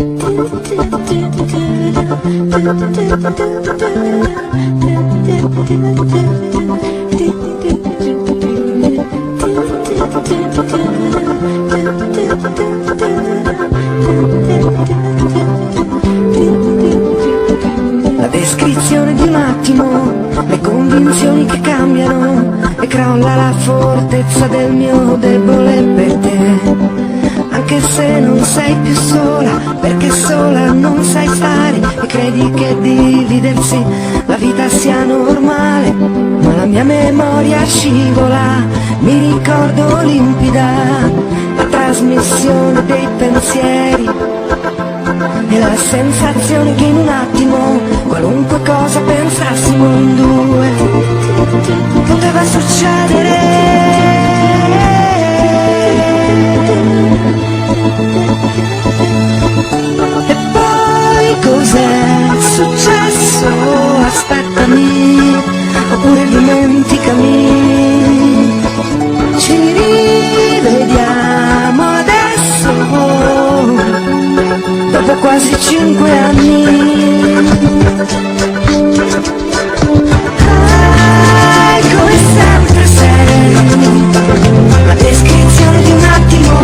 La descrizione di un attimo, le convinzioni che cambiano e crolla la fortezza del mio debole per te. Anche se non sei più sola, perché sola non sai stare e credi che dividersi la vita sia normale. Ma la mia memoria scivola, mi ricordo limpida la trasmissione dei pensieri e la sensazione che in un attimo qualunque cosa pensassimo in due poteva succedere. E poi cos'è successo? Aspettami, oppure dimenticami. Ci rivediamo adesso, dopo quasi 5 anni. Come sempre sei la descrizione di un attimo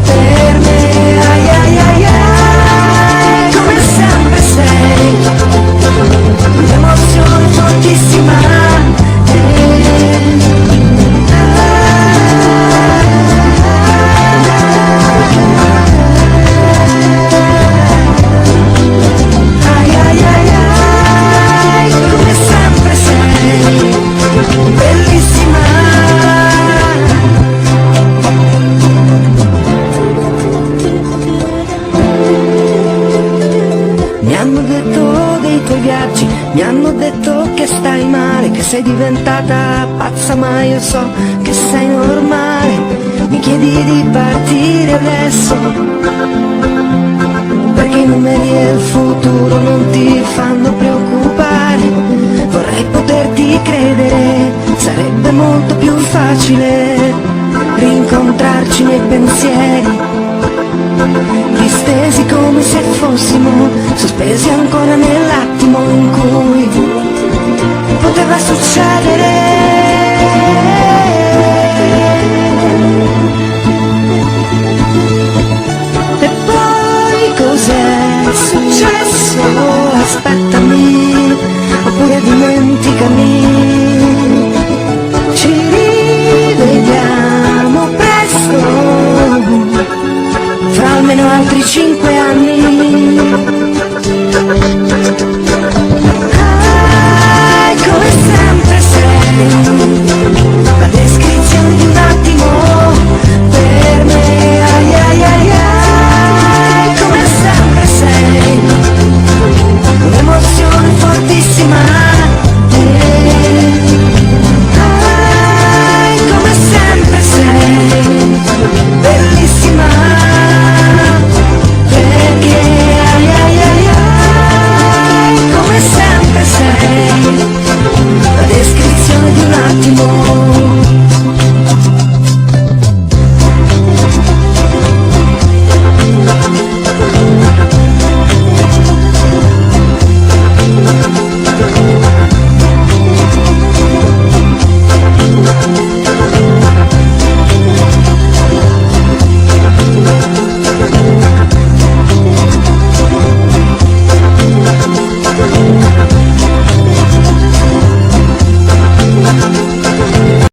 per me. Ai ai ai ai, come sempre sei un'emozione fortissima. Ai ai ai ai, come sempre sei bellissima. Mi hanno detto dei tuoi viaggi, mi hanno detto che stai male, che sei diventata pazza, ma io so che sei normale. Mi chiedi di partire adesso, perché i numeri e il futuro non ti fanno preoccupare. Vorrei poterti credere, sarebbe molto più facile rincontrarci nei pensieri, distesi come se fossimo sospesi ancora nell'attimo in cui poteva succedere. E poi cos'è successo? Aspettami, oppure dimenticami. Ci rivediamo presto, fra almeno altri 5 anni.